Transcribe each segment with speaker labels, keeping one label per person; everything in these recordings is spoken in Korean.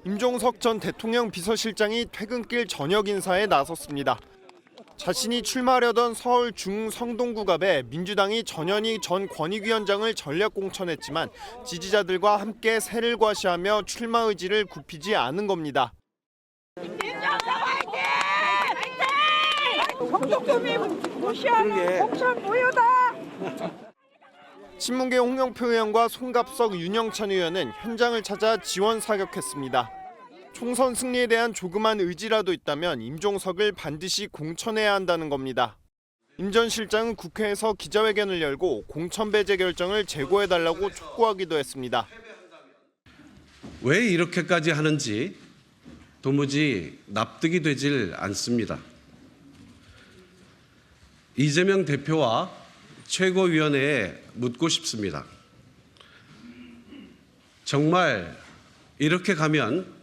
Speaker 1: 임종석 전 대통령 비서실장이 퇴근길 저녁 인사에 나섰습니다. 자신이 출마하려던 서울 중성동구갑에 민주당이 전현희 전 권익위원장을 전략 공천했지만 지지자들과 함께 새를 과시하며 출마 의지를 굽히지 않은 겁니다.
Speaker 2: 임종석 화이팅! 화이팅! 성동구민 무시하는 공천 무효다!
Speaker 1: 친문계 홍영표 의원과 송갑석, 윤영찬 의원은 현장을 찾아 지원 사격했습니다. 총선 승리에 대한 조그만 의지라도 있다면 임종석을 반드시 공천해야 한다는 겁니다. 임 전 실장은 국회에서 기자회견을 열고 공천 배제 결정을 재고해달라고 촉구하기도 했습니다.
Speaker 3: 왜 이렇게까지 하는지 도무지 납득이 되질 않습니다. 이재명 대표와 최고위원회에 묻고 싶습니다. 정말 이렇게 가면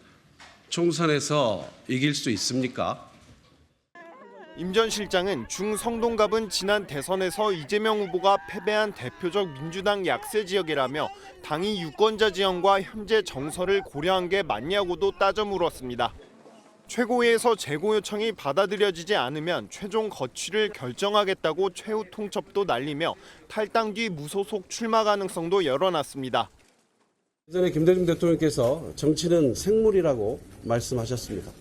Speaker 3: 총선에서 이길 수 있습니까?
Speaker 1: 임 전 실장은 중성동갑은 지난 대선에서 이재명 후보가 패배한 대표적 민주당 약세 지역이라며 당이 유권자 지형과 현재 정서를 고려한 게 맞냐고도 따져 물었습니다. 최고위에서 재고 요청이 받아들여지지 않으면 최종 거취를 결정하겠다고 최후 통첩도 날리며 탈당 뒤 무소속 출마 가능성도 열어놨습니다.
Speaker 3: 예전에 김대중 대통령께서 정치는 생물이라고 말씀하셨습니다.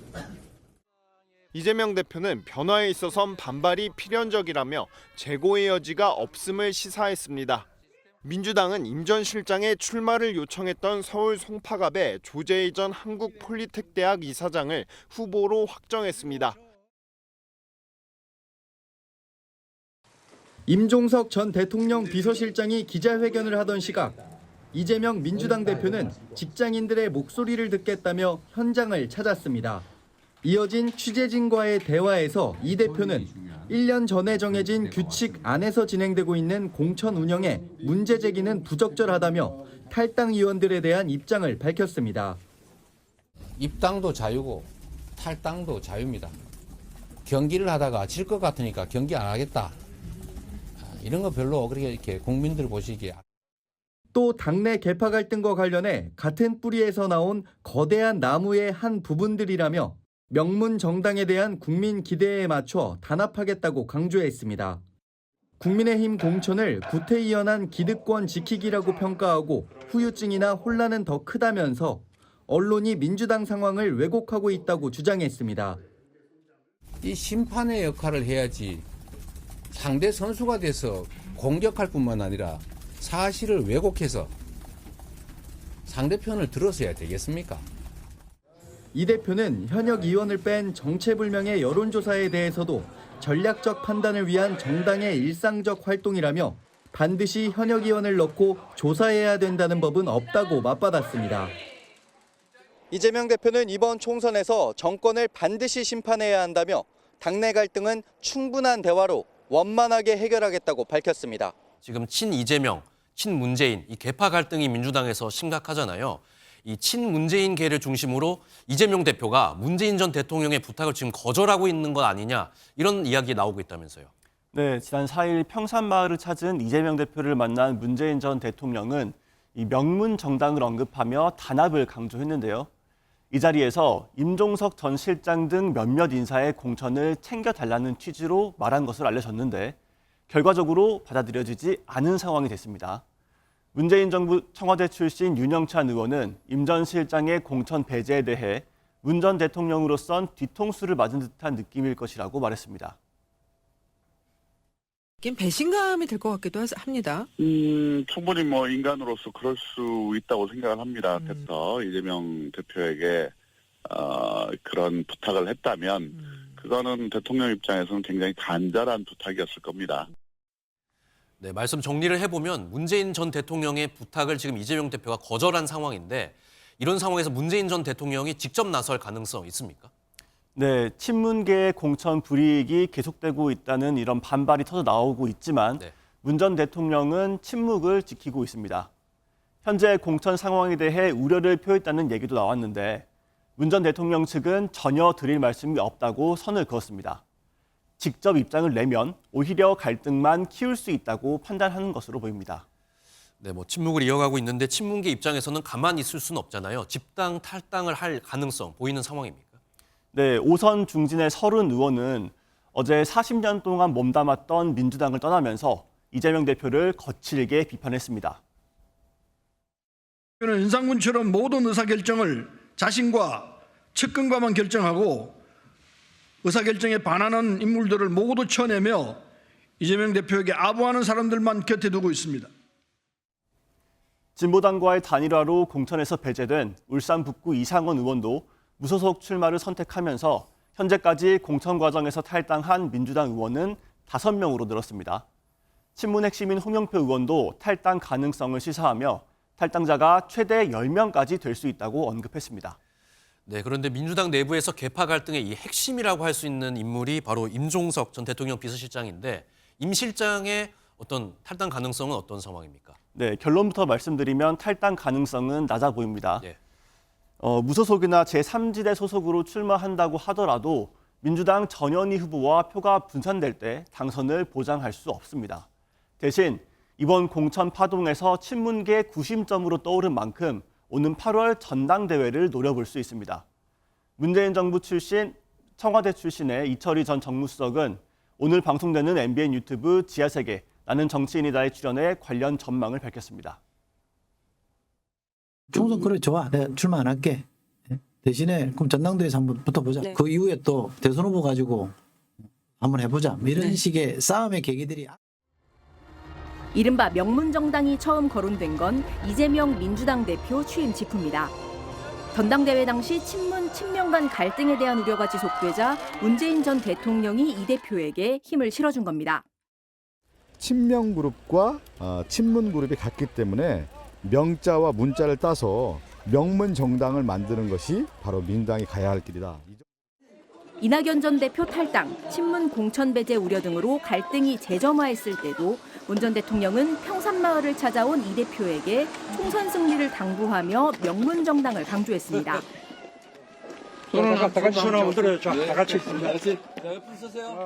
Speaker 1: 이재명 대표는 변화에 있어선 반발이 필연적이라며 재고의 여지가 없음을 시사했습니다. 민주당은 임 전 실장의 출마를 요청했던 서울 송파갑의 조재희 전 한국폴리텍대학 이사장을 후보로 확정했습니다.
Speaker 4: 임종석 전 대통령 비서실장이 기자회견을 하던 시각, 이재명 민주당 대표는 직장인들의 목소리를 듣겠다며 현장을 찾았습니다. 이어진 취재진과의 대화에서 이 대표는 1년 전에 정해진 규칙 안에서 진행되고 있는 공천 운영에 문제 제기는 부적절하다며 탈당 의원들에 대한 입장을 밝혔습니다.
Speaker 5: 입당도 자유고 탈당도 자유입니다. 경기를 하다가 질 것 같으니까 경기 안 하겠다. 이런 거 별로 그렇게 이렇게 국민들 보시기에.
Speaker 4: 또 당내 계파 갈등과 관련해 같은 뿌리에서 나온 거대한 나무의 한 부분들이라며 명문 정당에 대한 국민 기대에 맞춰 단합하겠다고 강조했습니다. 국민의힘 공천을 구태의연한 기득권 지키기라고 평가하고 후유증이나 혼란은 더 크다면서 언론이 민주당 상황을 왜곡하고 있다고 주장했습니다.
Speaker 5: 이 심판의 역할을 해야지 상대 선수가 돼서 공격할 뿐만 아니라 사실을 왜곡해서 상대편을 들어서야 되겠습니까?
Speaker 4: 이 대표는 현역 의원을 뺀 정체불명의 여론조사에 대해서도 전략적 판단을 위한 정당의 일상적 활동이라며 반드시 현역 의원을 넣고 조사해야 된다는 법은 없다고 맞받았습니다.
Speaker 6: 이재명 대표는 이번 총선에서 정권을 반드시 심판해야 한다며 당내 갈등은 충분한 대화로 원만하게 해결하겠다고 밝혔습니다.
Speaker 7: 지금 친이재명, 친문재인 이 계파 갈등이 민주당에서 심각하잖아요. 이 친문재인계를 중심으로 이재명 대표가 문재인 전 대통령의 부탁을 지금 거절하고 있는 것 아니냐 이런 이야기 나오고 있다면서요.
Speaker 8: 네, 지난 4일 평산마을을 찾은 이재명 대표를 만난 문재인 전 대통령은 이 명문 정당을 언급하며 단합을 강조했는데요. 이 자리에서 임종석 전 실장 등 몇몇 인사의 공천을 챙겨달라는 취지로 말한 것으로 알려졌는데 결과적으로 받아들여지지 않은 상황이 됐습니다. 문재인 정부 청와대 출신 윤영찬 의원은 임 전 실장의 공천 배제에 대해 문 전 대통령으로선 뒤통수를 맞은 듯한 느낌일 것이라고 말했습니다.
Speaker 9: 배신감이 될 것 같기도 합니다.
Speaker 10: 충분히 인간으로서 그럴 수 있다고 생각을 합니다. 이재명 대표에게 그런 부탁을 했다면 그거는 대통령 입장에서는 굉장히 간절한 부탁이었을 겁니다.
Speaker 7: 네, 말씀 정리를 해보면 문재인 전 대통령의 부탁을 지금 이재명 대표가 거절한 상황인데 이런 상황에서 문재인 전 대통령이 직접 나설 가능성 있습니까?
Speaker 8: 네, 친문계의 공천 불이익이 계속되고 있다는 이런 반발이 터져 나오고 있지만 문 전 대통령은 침묵을 지키고 있습니다. 현재 공천 상황에 대해 우려를 표했다는 얘기도 나왔는데 문 전 대통령 측은 전혀 드릴 말씀이 없다고 선을 그었습니다. 직접 입장을 내면 오히려 갈등만 키울 수 있다고 판단하는 것으로 보입니다.
Speaker 7: 네, 뭐 침묵을 이어가고 있는데 친문계 입장에서는 가만히 있을 수는 없잖아요. 집당 탈당을 할 가능성 보이는 상황입니까?
Speaker 8: 네, 오선 중진의 30 의원은 어제 40년 동안 몸담았던 민주당을 떠나면서 이재명 대표를 거칠게 비판했습니다.
Speaker 11: 윤상군처럼 모든 의사결정을 자신과 측근과만 결정하고 의사결정에 반하는 인물들을 모두 쳐내며 이재명 대표에게 아부하는 사람들만 곁에 두고 있습니다.
Speaker 8: 진보당과의 단일화로 공천에서 배제된 울산 북구 이상원 의원도 무소속 출마를 선택하면서 현재까지 공천 과정에서 탈당한 민주당 의원은 5명으로 늘었습니다. 친문 핵심인 홍영표 의원도 탈당 가능성을 시사하며 탈당자가 최대 10명까지 될 수 있다고 언급했습니다.
Speaker 7: 네, 그런데 민주당 내부에서 계파 갈등의 이 핵심이라고 할 수 있는 인물이 바로 임종석 전 대통령 비서실장인데 임 실장의 어떤 탈당 가능성은 어떤 상황입니까?
Speaker 8: 네, 결론부터 말씀드리면 탈당 가능성은 낮아 보입니다.
Speaker 7: 예.
Speaker 8: 무소속이나 제3지대 소속으로 출마한다고 하더라도 민주당 전현희 후보와 표가 분산될 때 당선을 보장할 수 없습니다. 대신 이번 공천 파동에서 친문계 구심점으로 떠오른 만큼 오는 8월 전당대회를 노려볼 수 있습니다. 문재인 정부 출신, 청와대 출신의 이철희 전 정무수석은 오늘 방송되는 MBN 유튜브 지하세계 나는 정치인이다에 출연해 관련 전망을 밝혔습니다.
Speaker 12: 총선 그래 좋아. 내가 출마 안 할게. 대신에 그럼 전당대회에서 한번 붙어보자.
Speaker 9: 네.
Speaker 12: 그 이후에 또 대선 후보 가지고 한번 해보자. 이런
Speaker 9: 네.
Speaker 12: 식의 싸움의 계기들이.
Speaker 13: 이른바 명문정당이 처음 거론된 건 이재명 민주당 대표 취임 직후입니다. 전당대회 당시 친명 간 갈등에 대한 우려가 지속되자 문재인 전 대통령이 이 대표에게 힘을 실어준 겁니다.
Speaker 14: 친명 그룹과 친문 그룹이 같기 때문에 명자와 문자를 따서 명문 정당을 만드는 것이 바로 민주당이 가야 할 길이다.
Speaker 13: 이낙연 전 대표 탈당, 친문 공천 배제 우려 등으로 갈등이 재점화했을 때도 문 전 대통령은 평산마을을 찾아온 이 대표에게 총선 승리를 당부하며 명문 정당을 강조했습니다.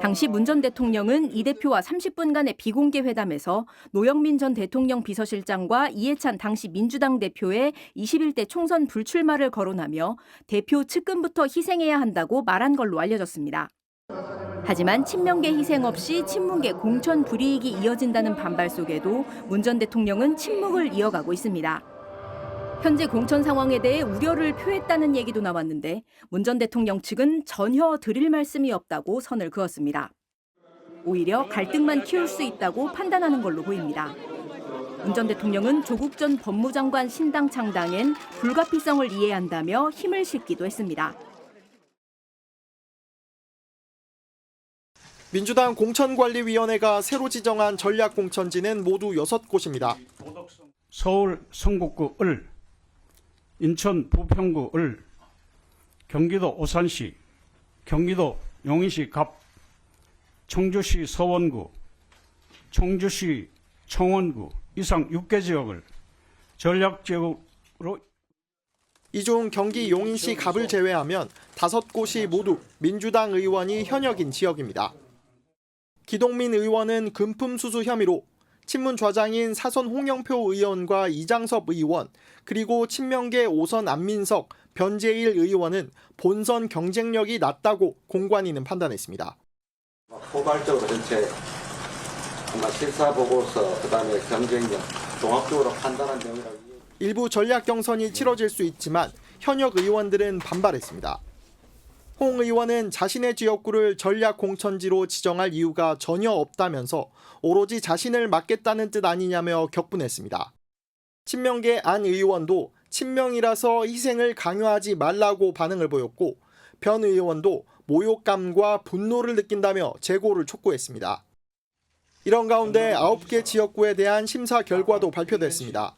Speaker 13: 당시 문 전 대통령은 이 대표와 30분간의 비공개 회담에서 노영민 전 대통령 비서실장과 이해찬 당시 민주당 대표의 21대 총선 불출마를 거론하며 대표 측근부터 희생해야 한다고 말한 걸로 알려졌습니다. 하지만 친명계 희생 없이 친문계 공천 불이익이 이어진다는 반발 속에도 문 전 대통령은 침묵을 이어가고 있습니다. 현재 공천 상황에 대해 우려를 표했다는 얘기도 나왔는데 문 전 대통령 측은 전혀 드릴 말씀이 없다고 선을 그었습니다. 오히려 갈등만 키울 수 있다고 판단하는 걸로 보입니다. 문 전 대통령은 조국 전 법무장관 신당 창당엔 불가피성을 이해한다며 힘을 싣기도 했습니다.
Speaker 1: 민주당 공천관리위원회가 새로 지정한 전략공천지는 모두 6곳입니다.
Speaker 11: 서울 성북구 을, 인천 부평구 을, 경기도 오산시, 경기도 용인시 갑, 청주시 서원구, 청주시 청원구 이상 6개 지역을 전략지역으로.
Speaker 1: 이 중 경기 용인시 갑을 제외하면 5곳이 모두 민주당 의원이 현역인 지역입니다. 기동민 의원은 금품 수수 혐의로 친문 좌장인 사선 홍영표 의원과 이장섭 의원, 그리고 친명계 오선 안민석, 변재일 의원은 본선 경쟁력이 낮다고 공관위는 판단했습니다.
Speaker 3: 포괄적으로 전체 아마 실사보고서, 그다음에 경쟁력, 종합적으로 판단한 내용이라고.
Speaker 1: 일부 전략 경선이 치러질 수 있지만 현역 의원들은 반발했습니다. 홍 의원은 자신의 지역구를 전략 공천지로 지정할 이유가 전혀 없다면서 오로지 자신을 맡겠다는 뜻 아니냐며 격분했습니다. 친명계 안 의원도 친명이라서 희생을 강요하지 말라고 반응을 보였고, 변 의원도 모욕감과 분노를 느낀다며 재고를 촉구했습니다. 이런 가운데 9개 지역구에 대한 심사 결과도 발표됐습니다.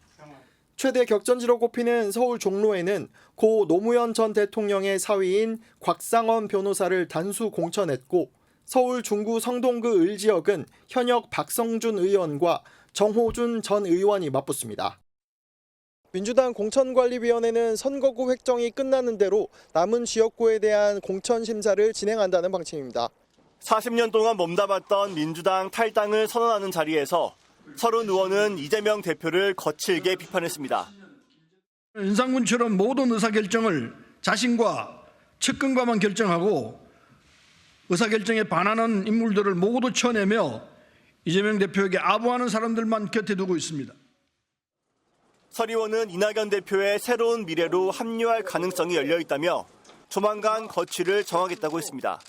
Speaker 1: 최대 격전지로 꼽히는 서울 종로에는 고 노무현 전 대통령의 사위인 곽상원 변호사를 단수 공천했고, 서울 중구 성동구 을 지역은 현역 박성준 의원과 정호준 전 의원이 맞붙습니다. 민주당 공천관리위원회는 선거구 획정이 끝나는 대로 남은 지역구에 대한 공천 심사를 진행한다는 방침입니다.
Speaker 8: 40년 동안 몸담았던 민주당 탈당을 선언하는 자리에서 서른 의원은 이재명 대표를 거칠게 비판했습니다.
Speaker 11: 윤상군처럼 모든 의사결정을 자신과 측근과만 결정하고 의사결정에 반하는 인물들을 모두 쳐내며 이재명 대표에게 아부하는 사람들만 곁에 두고 있습니다.
Speaker 8: 서 의원은 이낙연 대표의 새로운 미래로 합류할 가능성이 열려 있다며 조만간 거취를 정하겠다고 했습니다.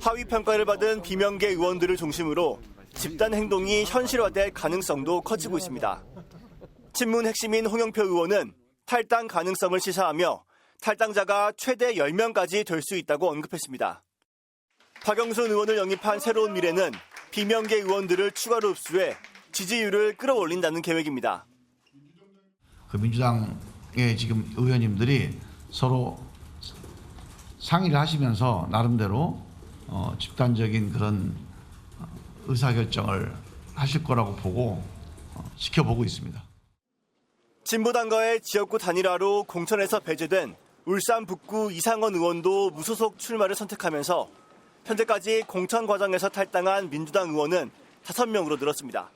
Speaker 8: 하위 평가를 받은 비명계 의원들을 중심으로 집단 행동이 현실화될 가능성도 커지고 있습니다. 친문 핵심인 홍영표 의원은 탈당 가능성을 시사하며 탈당자가 최대 10명까지 될 수 있다고 언급했습니다. 박영순 의원을 영입한 새로운 미래는 비명계 의원들을 추가로 흡수해 지지율을 끌어올린다는 계획입니다.
Speaker 15: 그 민주당의 지금 의원님들이 서로 상의를 하시면서 나름대로 집단적인 그런 의사결정을 하실 거라고 보고 지켜보고 있습니다.
Speaker 8: 진보당과의 지역구 단일화로 공천에서 배제된 울산 북구 이상원 의원도 무소속 출마를 선택하면서 현재까지 공천 과정에서 탈당한 민주당 의원은 5명으로 늘었습니다.